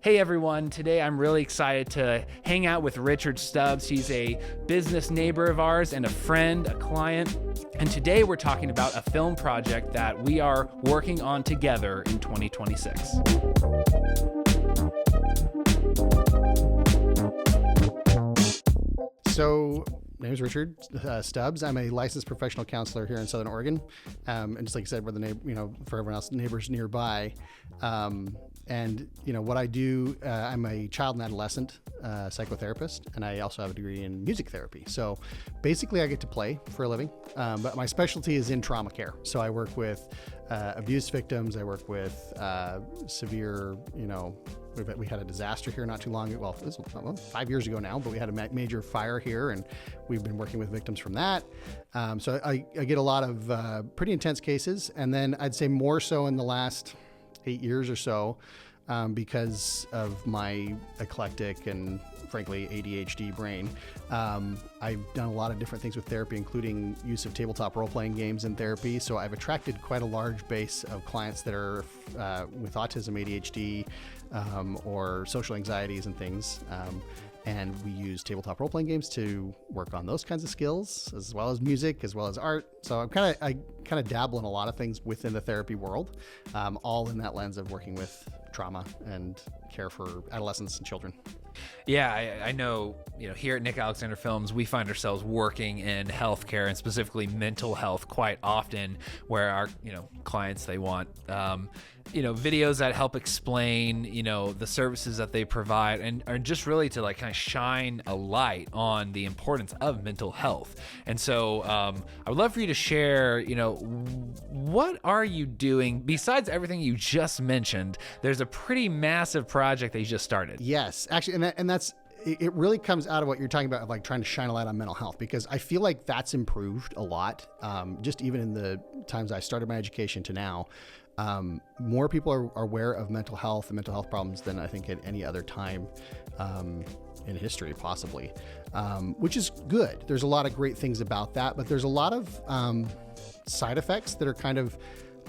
Hey everyone, today I'm really excited to hang out with Richard Stubbs. He's a business neighbor of ours and a friend, a client. And today we're talking about a film project that we are working on together in 2026. So, my name is Richard Stubbs. I'm a licensed professional counselor here in Southern Oregon, and just like I said, we're the for everyone else, neighbors nearby. And what I do, I'm a child and adolescent psychotherapist, and I also have a degree in music therapy. So, basically, I get to play for a living, but my specialty is in trauma care. So, I work with abuse victims. I work with severe, we had a disaster here not too long ago. Well, this was 5 years ago now, but we had a major fire here, and we've been working with victims from that. So I get a lot of pretty intense cases, and then I'd say more so in the last 8 years or so, because of my eclectic and frankly ADHD brain. I've done a lot of different things with therapy, including use of tabletop role-playing games in therapy. So I've attracted quite a large base of clients that are with autism, ADHD, or social anxieties and things. And we use tabletop role-playing games to work on those kinds of skills, as well as music, as well as art. So I kind of dabble in a lot of things within the therapy world, all in that lens of working with trauma and care for adolescents and children. Yeah, I know, here at Nick Alexander Films, we find ourselves working in healthcare and specifically mental health quite often, where our, clients, they want, videos that help explain, the services that they provide and are just really to kind of shine a light on the importance of mental health. And so I would love for you to share, what are you doing besides everything you just mentioned? There's a pretty massive project that you just started. Yes, actually, and that's it really comes out of what you're talking about, of trying to shine a light on mental health, because I feel like that's improved a lot. Just even in the times I started my education to now, more people are aware of mental health and mental health problems than I think at any other time in history, possibly, which is good. There's a lot of great things about that, but there's a lot of side effects that are kind of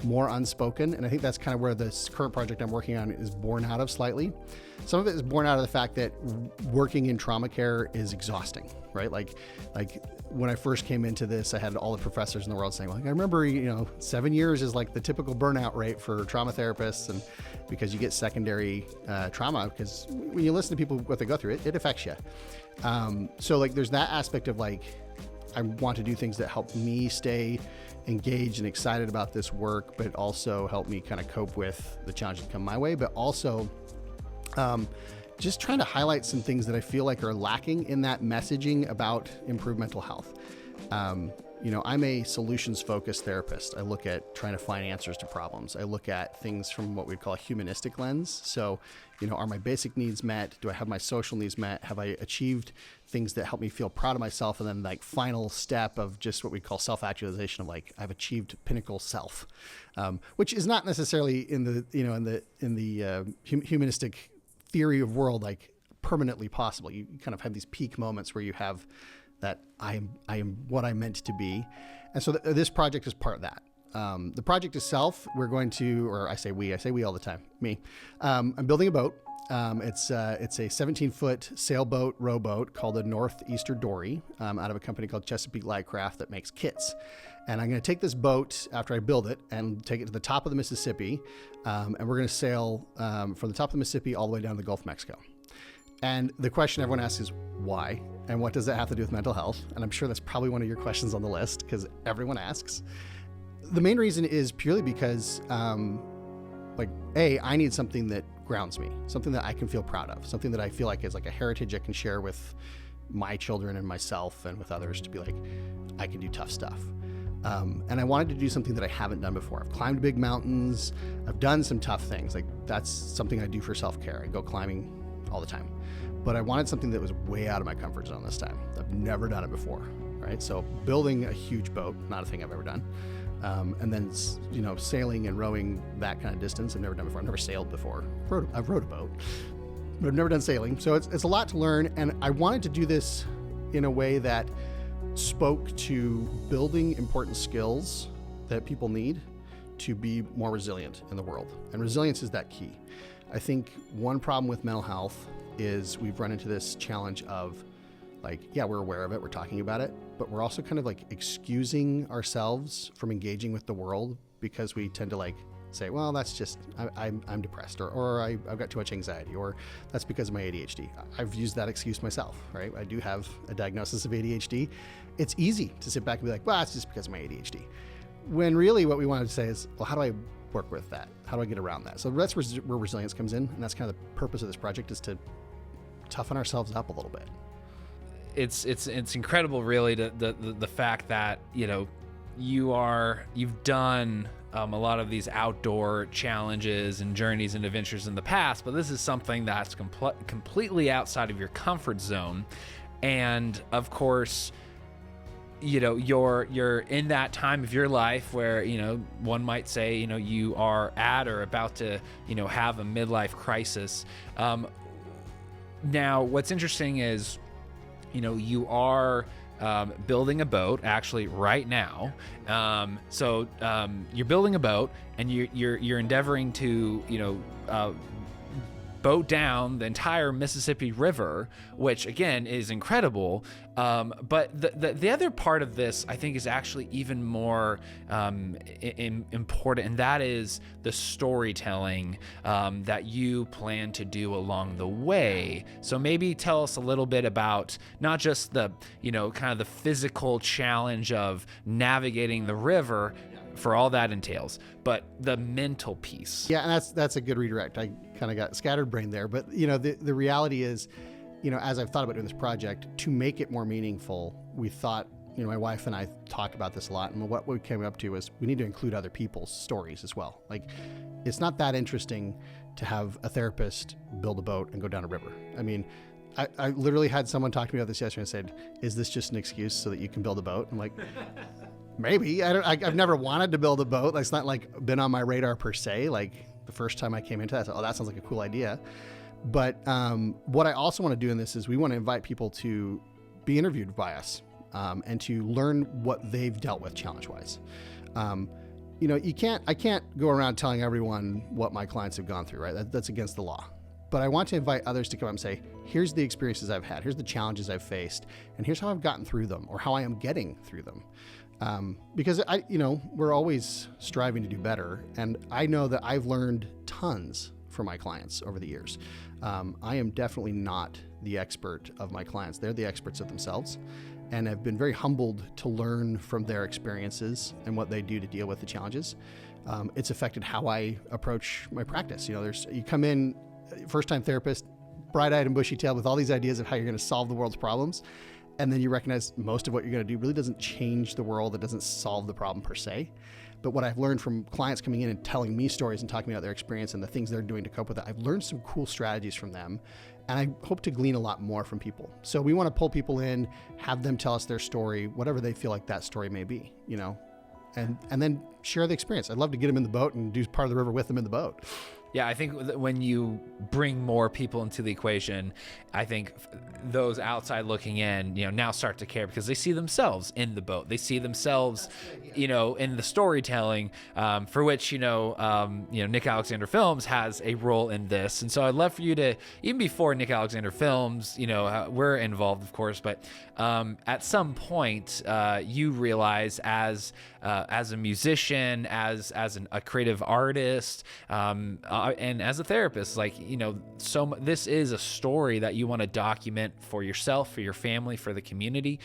more unspoken. And I think that's kind of where this current project I'm working on is born out of slightly. Some of it is born out of the fact that working in trauma care is exhausting, right? Like when I first came into this, I had all the professors in the world saying, I remember, 7 years is like the typical burnout rate for trauma therapists. And because you get secondary trauma, because when you listen to people, what they go through, it affects you. So there's that aspect of I want to do things that help me stay engaged and excited about this work, but also help me kind of cope with the challenges that come my way, but also just trying to highlight some things that I feel like are lacking in that messaging about improved mental health. I'm a solutions-focused therapist. I look at trying to find answers to problems. I look at things from what we call a humanistic lens. So, are my basic needs met? Do I have my social needs met? Have I achieved things that help me feel proud of myself? And then final step of just what we call self-actualization of I've achieved pinnacle self, which is not necessarily in the humanistic theory of world, permanently possible. You kind of have these peak moments where you have that I am what I meant to be. And so this project is part of that. The project itself, we're going to, or I say we all the time, me. I'm building a boat. It's a 17-foot sailboat, rowboat called the Northeaster Dory, out of a company called Chesapeake Lightcraft that makes kits. And I'm going to take this boat after I build it and take it to the top of the Mississippi. And we're going to sail from the top of the Mississippi all the way down to the Gulf of Mexico. And the question everyone asks is why? And what does that have to do with mental health? And I'm sure that's probably one of your questions on the list, because everyone asks. The main reason is purely because, I need something that grounds me, something that I can feel proud of, something that I feel like is a heritage I can share with my children and myself and with others, to be I can do tough stuff. And I wanted to do something that I haven't done before. I've climbed big mountains. I've done some tough things. That's something I do for self-care. I go climbing all the time. But I wanted something that was way out of my comfort zone this time. I've never done it before, right? So building a huge boat, not a thing I've ever done. And then, sailing and rowing that kind of distance, I've never done before. I've never sailed before. I've rowed a boat, but I've never done sailing. So it's a lot to learn. And I wanted to do this in a way that spoke to building important skills that people need to be more resilient in the world. And resilience is that key. I think one problem with mental health is we've run into this challenge of like, yeah, we're aware of it, we're talking about it, but we're also kind of like excusing ourselves from engaging with the world because we tend to like say, well, that's just, I'm depressed, or I've got too much anxiety, or that's because of my ADHD. I've used that excuse myself, right? I do have a diagnosis of ADHD. It's easy to sit back and be like, well, it's just because of my ADHD. When really what we wanted to say is, well, how do I work with that? How do I get around that? So that's where resilience comes in. And that's kind of the purpose of this project, is to toughen ourselves up a little bit. It's incredible, really, the fact that, you know, you've done a lot of these outdoor challenges and journeys and adventures in the past, but this is something that's completely outside of your comfort zone. And of course, you know, you're in that time of your life where, you know, one might say, you know, you are at or about to, you know, have a midlife crisis. Now, what's interesting is, you know, you are building a boat actually right now. So you're building a boat, and you're endeavoring to, you know, boat down the entire Mississippi River, which again is incredible. But the other part of this, I think, is actually even more important, and that is the storytelling that you plan to do along the way. So maybe tell us a little bit about not just the, you know, kind of the physical challenge of navigating the river, for all that entails, but the mental piece. Yeah, and that's a good redirect. I kind of got scattered brain there, but you know, the reality is, you know, as I've thought about doing this project, to make it more meaningful, we thought, you know, my wife and I talked about this a lot, and what we came up to was we need to include other people's stories as well. Like, it's not that interesting to have a therapist build a boat and go down a river. I mean, I literally had someone talk to me about this yesterday and said, is this just an excuse so that you can build a boat? I'm like, maybe. I've never wanted to build a boat. That's not like been on my radar per se. Like the first time I came into that, I thought, oh, that sounds like a cool idea. But what I also want to do in this is we want to invite people to be interviewed by us and to learn what they've dealt with challenge-wise. You know, I can't go around telling everyone what my clients have gone through, right? That's against the law. But I want to invite others to come up and say, here's the experiences I've had, here's the challenges I've faced, and here's how I've gotten through them, or how I am getting through them. Because we're always striving to do better. And I know that I've learned tons from my clients over the years. I am definitely not the expert of my clients. They're the experts of themselves. And I've been very humbled to learn from their experiences and what they do to deal with the challenges. It's affected how I approach my practice. You know, you come in, first-time therapist, bright-eyed and bushy-tailed with all these ideas of how you're going to solve the world's problems. And then you recognize most of what you're going to do really doesn't change the world. It doesn't solve the problem per se. But what I've learned from clients coming in and telling me stories and talking about their experience and the things they're doing to cope with it, I've learned some cool strategies from them. And I hope to glean a lot more from people. So we want to pull people in, have them tell us their story, whatever they feel like that story may be, you know, and then share the experience. I'd love to get them in the boat and do part of the river with them in the boat. Yeah, I think that when you bring more people into the equation, I think those outside looking in, you know, now start to care because they see themselves in the boat. They see themselves, you know, in the storytelling, for which, Nick Alexander Films has a role in this. And so I'd love for you to, even before Nick Alexander Films, you know, we're involved, of course, but at some point, you realize as a musician, as a creative artist, and as a therapist, like, you know, this is a story that you want to document for yourself, for your family, for the community.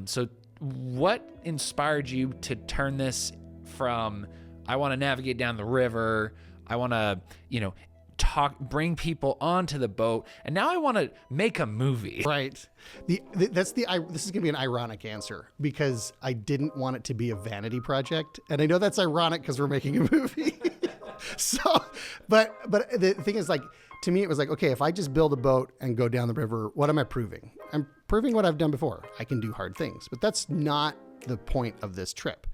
So what inspired you to turn this from, I want to navigate down the river, I want to, you know, bring people onto the boat, and now I want to make a movie? Right. This is going to be an ironic answer because I didn't want it to be a vanity project. And I know that's ironic because we're making a movie. But the thing is, like, to me, it was like, okay, if I just build a boat and go down the river, what am I proving? I'm proving what I've done before. I can do hard things, but that's not the point of this trip.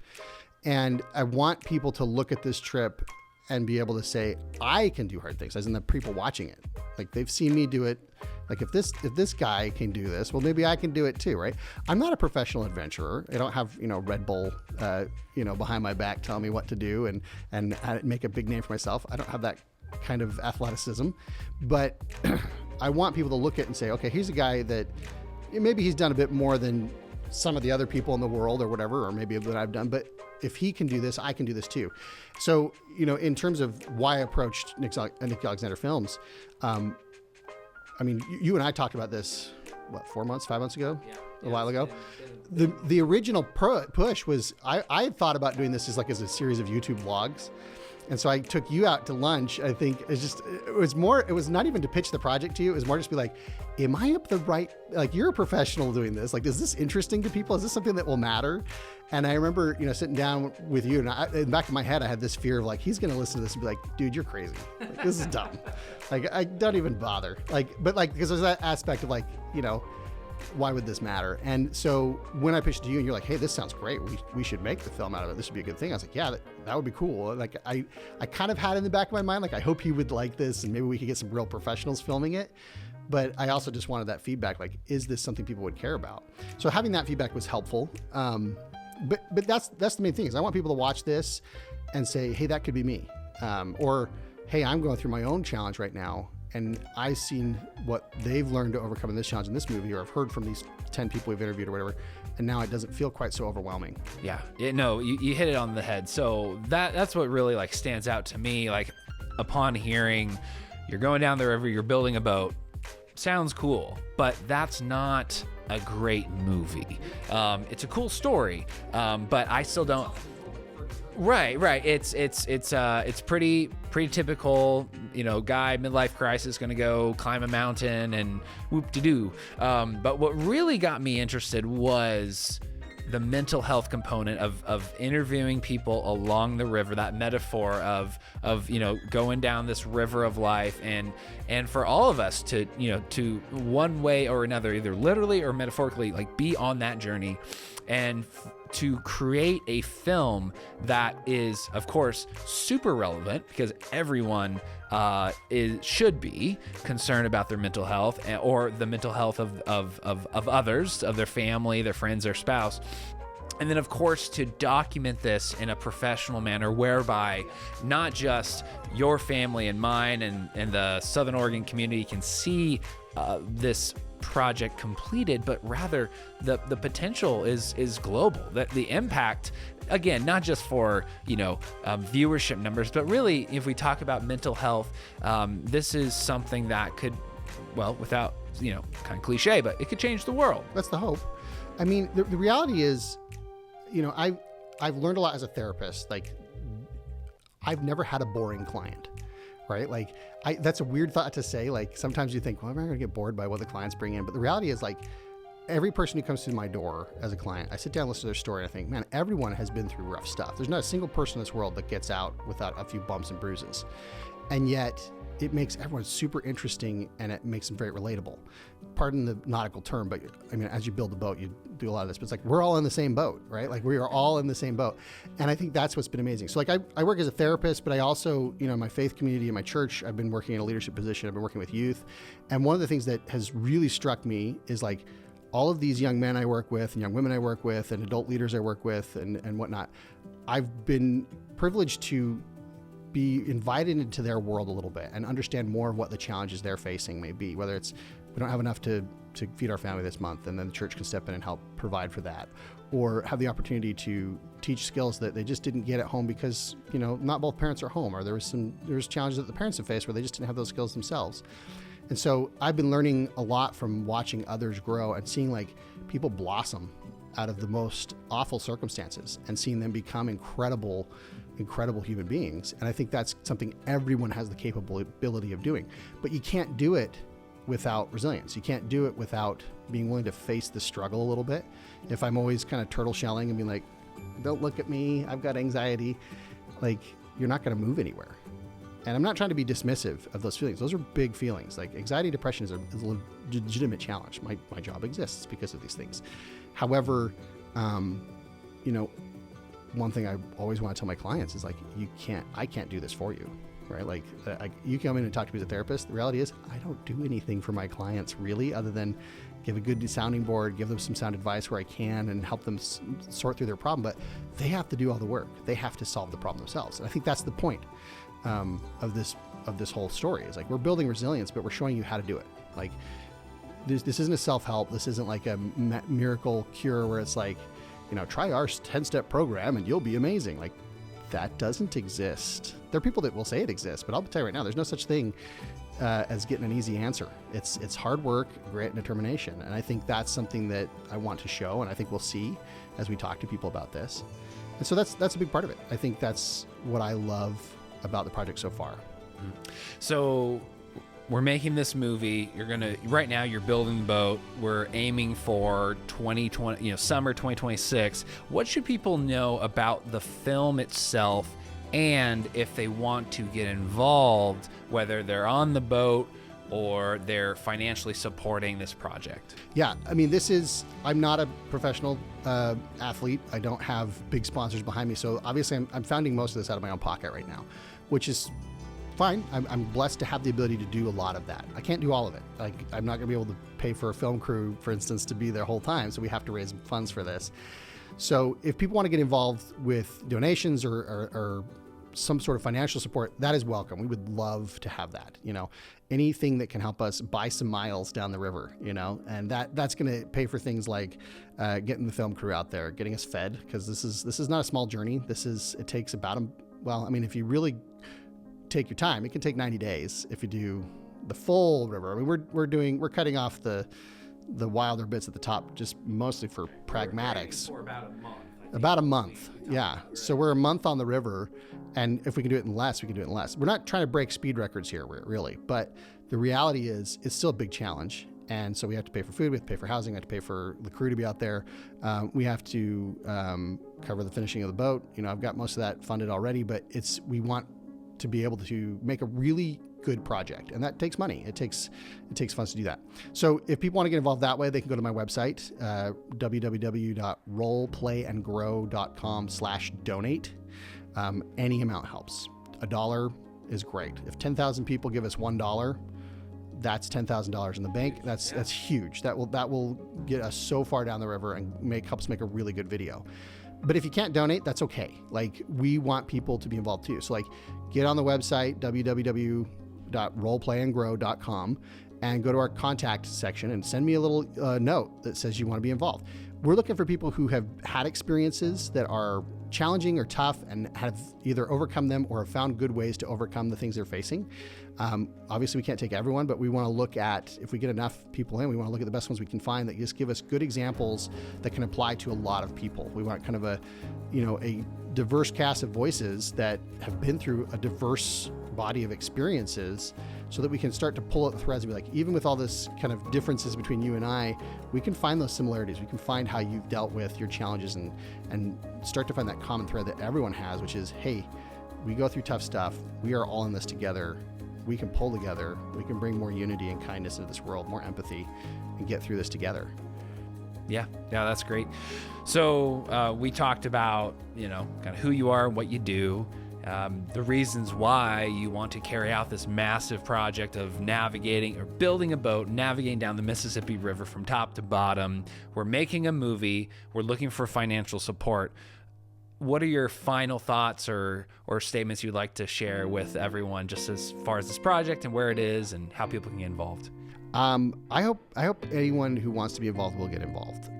And I want people to look at this trip and be able to say, I can do hard things, as in the people watching it. Like, they've seen me do it. Like, if this guy can do this, well, maybe I can do it too, right? I'm not a professional adventurer. I don't have, Red Bull, behind my back telling me what to do and how to make a big name for myself. I don't have that kind of athleticism, but I want people to look at and say, okay, here's a guy that maybe he's done a bit more than some of the other people in the world or whatever, or maybe that I've done, but if he can do this, I can do this too. So, in terms of why I approached Nick Alexander Films, I mean, you and I talked about this, 5 months ago? Yeah. A while ago. The original push was, I had thought about doing this as a series of YouTube vlogs. And so I took you out to lunch. I think it was not even to pitch the project to you. It was more just be like, am I up the right, you're a professional doing this. Is this interesting to people? Is this something that will matter? And I remember, sitting down with you, and in the back of my head, I had this fear of he's going to listen to this and be like, dude, you're crazy. This is dumb. I don't even bother. Because there's that aspect of why would this matter? And so when I pitched it to you and you're like, hey, this sounds great. We should make the film out of it. This would be a good thing. I was like, yeah, that would be cool. I kind of had in the back of my mind, I hope he would like this and maybe we could get some real professionals filming it. But I also just wanted that feedback. Is this something people would care about? So having that feedback was helpful. But that's the main thing is I want people to watch this and say, hey, that could be me. Or, hey, I'm going through my own challenge right now. And I've seen what they've learned to overcome in this challenge in this movie, or I've heard from these 10 people we've interviewed or whatever, and now it doesn't feel quite so overwhelming. Yeah, no, you hit it on the head. So that's what really stands out to me. Upon hearing you're going down the river, you're building a boat, sounds cool, but that's not a great movie. It's a cool story, but I still don't. Right. It's pretty typical, guy, midlife crisis, going to go climb a mountain and whoop-de-doo. But what really got me interested was the mental health component of interviewing people along the river, that metaphor of going down this river of life, and for all of us to one way or another, either literally or metaphorically, be on that journey, and to create a film that is, of course, super relevant because everyone should be concerned about their mental health or the mental health of others, of their family, their friends, their spouse. And then, of course, to document this in a professional manner whereby not just your family and mine and the Southern Oregon community can see this project completed, but rather the potential is global. That the impact, again, not just for viewership numbers, but really if we talk about mental health, this is something that could, without kind of cliche, but it could change the world. That's the hope. I mean, the reality is, I've learned a lot as a therapist. I've never had a boring client. Right? That's a weird thought to say. Sometimes you think, well, I'm not going to get bored by what the clients bring in. But the reality is every person who comes through my door as a client, I sit down and listen to their story and I think, man, everyone has been through rough stuff. There's not a single person in this world that gets out without a few bumps and bruises. And yet it makes everyone super interesting and it makes them very relatable. Pardon the nautical term, but I mean, as you build the boat, you do a lot of this, but it's we're all in the same boat, right? We are all in the same boat. And I think that's what's been amazing. So I work as a therapist, but I also, my faith community in my church, I've been working in a leadership position. I've been working with youth. And one of the things that has really struck me is all of these young men I work with and young women I work with and adult leaders I work with and whatnot, I've been privileged to be invited into their world a little bit and understand more of what the challenges they're facing may be, whether it's we don't have enough to feed our family this month and then the church can step in and help provide for that, or have the opportunity to teach skills that they just didn't get at home because not both parents are home, or there was challenges that the parents have faced where they just didn't have those skills themselves. And so I've been learning a lot from watching others grow and seeing people blossom out of the most awful circumstances and seeing them become incredible human beings. And I think that's something everyone has the capability of doing, but you can't do it without resilience. You can't do it without being willing to face the struggle a little bit. If I'm always kind of turtle shelling and being like, don't look at me, I've got anxiety, you're not going to move anywhere. And I'm not trying to be dismissive of those feelings. Those are big feelings. Anxiety, depression is a legitimate challenge. My job exists because of these things. However, one thing I always want to tell my clients is I can't do this for you, right? You come in and talk to me as a therapist. The reality is I don't do anything for my clients really, other than give a good sounding board, give them some sound advice where I can and help them sort through their problem. But they have to do all the work. They have to solve the problem themselves. And I think that's the point. of this whole story. Is like, we're building resilience, but we're showing you how to do it. Like, this isn't a self-help. This isn't like a miracle cure where it's like, try our 10-step program and you'll be amazing. Like, that doesn't exist. There are people that will say it exists, but I'll tell you right now, there's no such thing as getting an easy answer. It's hard work, grit, and determination. And I think that's something that I want to show, and I think we'll see as we talk to people about this. And so that's a big part of it. I think that's what I love about the project so far. So we're making this movie. Right now you're building the boat. We're aiming for 2020, summer 2026. What should people know about the film itself? And if they want to get involved, whether they're on the boat or they're financially supporting this project? Yeah, I mean, I'm not a professional athlete. I don't have big sponsors behind me. So obviously I'm funding most of this out of my own pocket right now, which is fine. I'm blessed to have the ability to do a lot of that. I can't do all of it. Like, I'm not going to be able to pay for a film crew, for instance, to be there whole time. So we have to raise funds for this. So if people want to get involved with donations or some sort of financial support, that is welcome. We would love to have that, anything that can help us buy some miles down the river, and that's going to pay for things like getting the film crew out there, getting us fed, because this is not a small journey. It takes about if you really take your time, it can take 90 days if you do the full river. I mean, we're cutting off the wilder bits at the top, just mostly for pragmatics. For about a month. About a month, yeah. So we're a month on the river, and if we can do it in less, we can do it in less. We're not trying to break speed records here, really, but the reality is it's still a big challenge. And so we have to pay for food, we have to pay for housing, we have to pay for the crew to be out there. We have to cover the finishing of the boat. I've got most of that funded already, but we want to be able to make a really good project, and that takes money. It takes funds to do that. So if people want to get involved that way, they can go to my website, www.roleplayandgrow.com/donate. Any amount helps. $1 is great. If 10,000 people give us $1, that's $10,000 in the bank. That's huge. That will get us so far down the river and help us make a really good video. But if you can't donate, that's okay. Like, we want people to be involved too. So like, get on the website, www.roleplayandgrow.com, and go to our contact section and send me a little note that says you want to be involved. We're looking for people who have had experiences that are challenging or tough and have either overcome them or have found good ways to overcome the things they're facing. Obviously, we can't take everyone, but we want to look at, if we get enough people in, we want to look at the best ones we can find that just give us good examples that can apply to a lot of people. We want kind of a diverse cast of voices that have been through a diverse body of experiences, so that we can start to pull out the threads and be like, even with all this kind of differences between you and I, we can find those similarities. We can find how you've dealt with your challenges and start to find that common thread that everyone has, which is, hey, we go through tough stuff. We are all in this together. We can pull together. We can bring more unity and kindness into this world, more empathy, and get through this together. Yeah, that's great. So we talked about, kind of who you are and what you do. The reasons why you want to carry out this massive project of navigating or building a boat, navigating down the Mississippi River from top to bottom. We're making a movie. We're looking for financial support. What are your final thoughts or statements you'd like to share with everyone, just as far as this project and where it is and how people can get involved? I hope anyone who wants to be involved will get involved.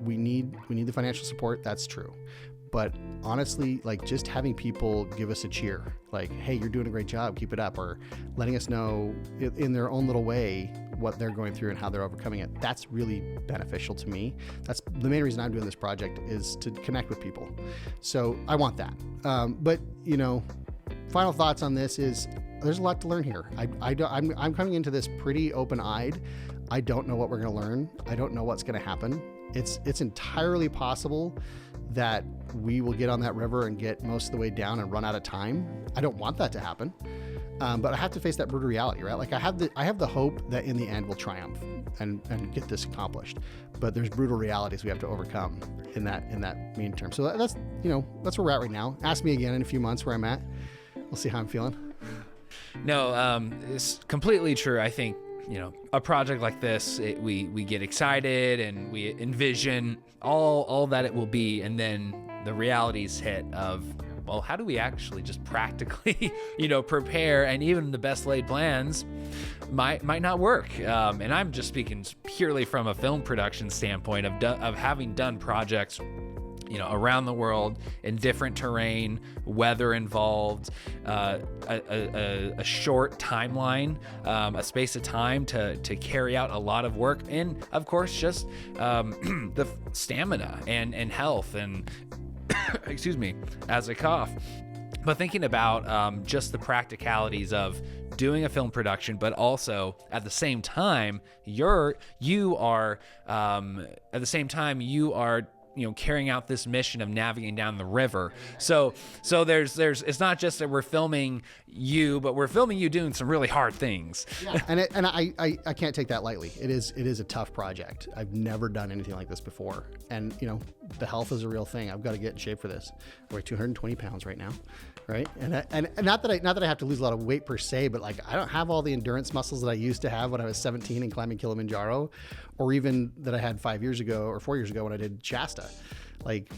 We need the financial support. That's true. But honestly, like, just having people give us a cheer, like, hey, you're doing a great job, keep it up, or letting us know in their own little way what they're going through and how they're overcoming it, that's really beneficial to me. That's the main reason I'm doing this project, is to connect with people. So I want that. But final thoughts on this is, there's a lot to learn here. I'm coming into this pretty open-eyed. I don't know what we're going to learn. I don't know what's going to happen. It's entirely possible that we will get on that river and get most of the way down and run out of time. I don't want that to happen, but I have to face that brutal reality, right? Like, I have the hope that in the end we'll triumph and get this accomplished. But there's brutal realities we have to overcome in that mean term. So that's where we're at right now. Ask me again in a few months where I'm at. We'll see how I'm feeling. No, it's completely true. I think, a project like this, we get excited and we envision all that it will be, and then the realities hit of, well, how do we actually just practically, prepare? And even the best laid plans might not work. And I'm just speaking purely from a film production standpoint of having done projects around the world in different terrain, weather involved, a short timeline, a space of time to carry out a lot of work, and of course just the stamina and health and excuse me as I cough. But thinking about just the practicalities of doing a film production, but also at the same time you are carrying out this mission of navigating down the river. So there's it's not just that we're filming you, but we're filming you doing some really hard things. Yeah. And I can't take that lightly. It is a tough project. I've never done anything like this before. And the health is a real thing. I've got to get in shape for this. I weigh 220 pounds right now. Right. And not that I have to lose a lot of weight per se, but like I don't have all the endurance muscles that I used to have when I was 17 and climbing Kilimanjaro, or even that I had 4 years ago when I did Shasta. Like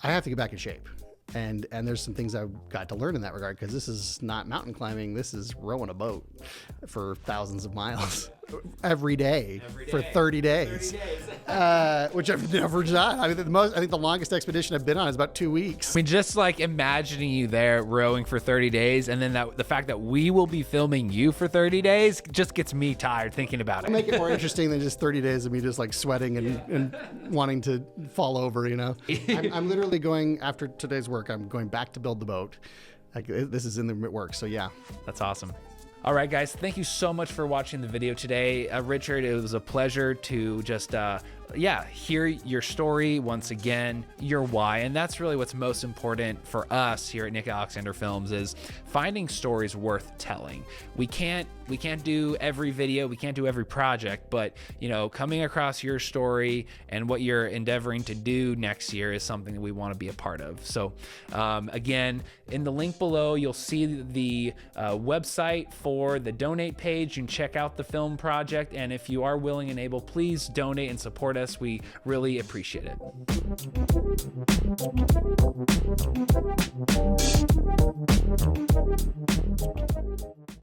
I have to get back in shape. And there's some things I've got to learn in that regard, because this is not mountain climbing. This is rowing a boat for thousands of miles every day for 30 days, which I've never done. I think the longest expedition I've been on is about 2 weeks. I mean, just like imagining you there rowing for 30 days, and then the fact that we will be filming you for 30 days just gets me tired thinking about it. Make it more interesting than just 30 days of me just like sweating and wanting to fall over, I'm literally going, after today's work, I'm going back to build the boat. Like, this is in the works. So yeah. That's awesome. All right, guys, thank you so much for watching the video today. Richard, it was a pleasure to just hear your story once again, your why. And that's really what's most important for us here at Nick Alexander Films, is finding stories worth telling. We can't do every video, we can't do every project, but coming across your story and what you're endeavoring to do next year is something that we want to be a part of. So again, in the link below, you'll see the website for the donate page. You can check out the film project, and if you are willing and able, please donate and support us. We really appreciate it.